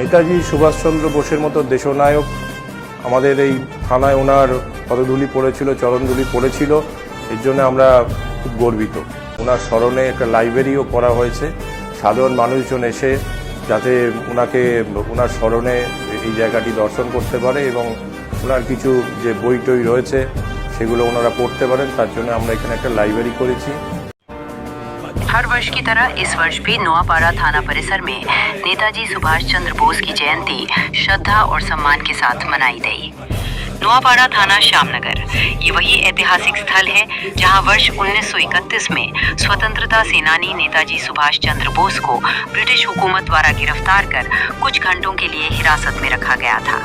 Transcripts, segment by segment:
নেতাজি সুভাষচন্দ্র বোসের মতো দেশনায়ক আমাদের এই থানায় ওনার পদধূলি পড়েছিল, চরণধূলি পড়েছিল। এর জন্য আমরা খুব গর্বিত। ওনার স্মরণে একটা লাইব্রেরিও করা হয়েছে, সাধারণ মানুষজন এসে যাতে ওনাকে ওনার স্মরণে এই জায়গাটি দর্শন করতে পারে এবং ওনার কিছু যে বই টই রয়েছে সেগুলো ওনারা পড়তে পারেন, তার জন্য আমরা এখানে একটা লাইব্রেরি করেছি। हर वर्ष की तरह इस वर्ष भी नोआपाड़ा थाना परिसर में नेताजी सुभाष चंद्र बोस की जयंती श्रद्धा और सम्मान के साथ मनाई गई। नोआपाड़ा थाना श्यामनगर ये वही ऐतिहासिक स्थल है जहां वर्ष 1931 में स्वतंत्रता सेनानी नेताजी सुभाष चंद्र बोस को ब्रिटिश हुकूमत द्वारा गिरफ्तार कर कुछ घंटों के लिए हिरासत में रखा गया था।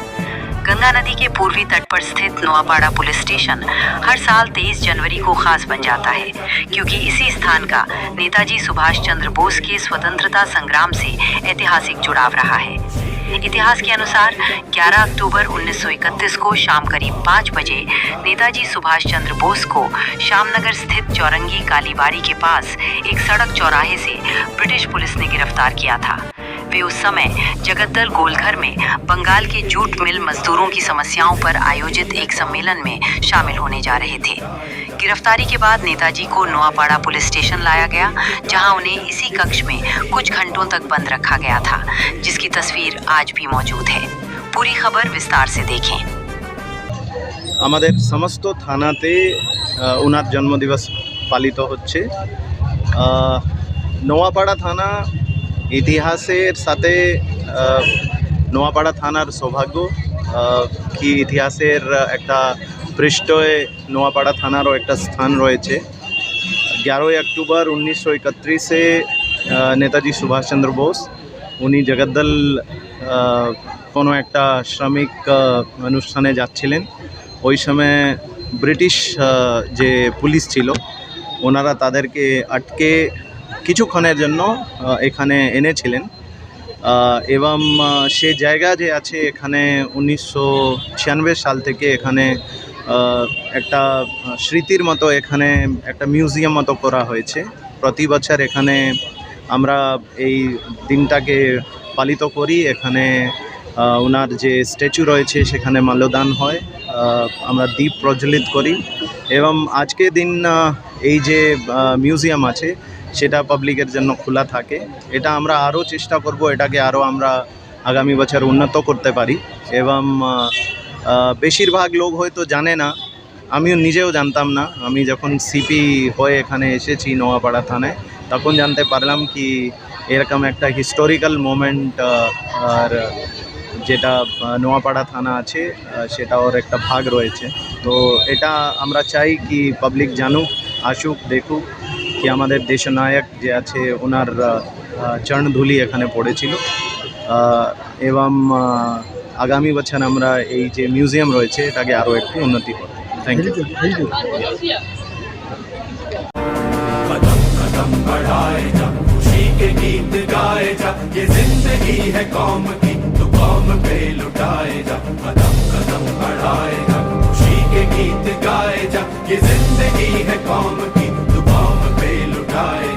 गंगा नदी के पूर्वी तट पर स्थित नोआपाड़ा पुलिस स्टेशन हर साल 23 जनवरी को खास बन जाता है, क्योंकि इसी स्थान का नेताजी सुभाष चंद्र बोस के स्वतंत्रता संग्राम से ऐतिहासिक जुड़ाव रहा है। इतिहास के अनुसार 11 अक्टूबर 1931 को शाम करीब 5 बजे नेताजी सुभाष चंद्र बोस को श्यामनगर स्थित चौरंगी कालीबाड़ी के पास एक सड़क चौराहे से ब्रिटिश पुलिस ने गिरफ्तार किया था। वे उस समय जगद्दल गोलघर में बंगाल के जूट मिल मजदूरों की समस्याओं पर आयोजित एक सम्मेलन में शामिल होने जा रहे थे। गिरफ्तारी के बाद नेताजी को नोआपाड़ा पुलिस स्टेशन लाया गया, जहां उन्हें इसी कक्ष में कुछ घंटों तक बंद रखा गया था, जिसकी तस्वीर आज भी मौजूद है। पूरी खबर विस्तार से देखें। আমাদের সমস্ত থানাতে ওনার জন্মদিবস পালিত হচ্ছে। নোয়াপাড়া থানা ইতিহাসের সাথে নোয়াপাড়া থানার সৌভাগ্য কি ইতিহাসের একটা পৃষ্ঠে নোয়াপাড়া থানারও একটা স্থান রয়েছে। 11 অক্টোবর 1931-এ নেতাজি সুভাষচন্দ্র বোস উনি জগদ্দল কোনো একটা শ্রমিক অনুষ্ঠানে যাচ্ছিলেন। ওই সময় ব্রিটিশ যে পুলিশ ছিল ওনারা তাদেরকে আটকে কিছুক্ষণের জন্য এখানে এনেছিলেন এবং সে জায়গা যে আছে এখানে 1996 সাল থেকে এখানে একটা স্মৃতির মতো এখানে একটা মিউজিয়াম মতো করা হয়েছে। প্রতি বছর এখানে আমরা এই দিনটাকে পালিত করি। এখানে ওনার যে স্ট্যাচু রয়েছে সেখানে মাল্যদান হয়, আমরা দ্বীপ প্রজ্বলিত করি এবং আজকে দিন এই যে মিউজিয়াম আছে সেটা পাবলিকের জন্য খোলা থাকে। এটা আমরা আরও চেষ্টা করব এটাকে আরও আমরা আগামী বছর উন্নত করতে পারি এবং বেশিরভাগ লোক হয়তো জানে না, আমিও নিজেও জানতাম না। আমি যখন সিপি হয়ে এখানে এসেছি নোয়াপাড়া থানায় তখন জানতে পারলাম কি এরকম একটা হিস্টোরিক্যাল মোমেন্ট আর যেটা নোয়াপাড়া থানা আছে সেটা ওর একটা ভাগ রয়েছে। তো এটা আমরা চাই কি পাবলিক জানুক, আসুক, দেখুক কি আমাদের দেশনায়ক যে আছে ওনার চরণধূলি এখানে পড়েছিল এবং আগামী বছর আমরা এই যে মিউজিয়াম রয়েছে এটাকে আরও একটু উন্নতি করব। Thank you. कदम कदम बढ़ाए जा, खुशी के गीत गाए जा, ये जिंदगी है कौम की तो कौम पे लुटाए जा। कदम कदम बढ़ाए जा, खुशी के गीत गाए जा, ये जिंदगी है कौम की तो कौम पे लुटाए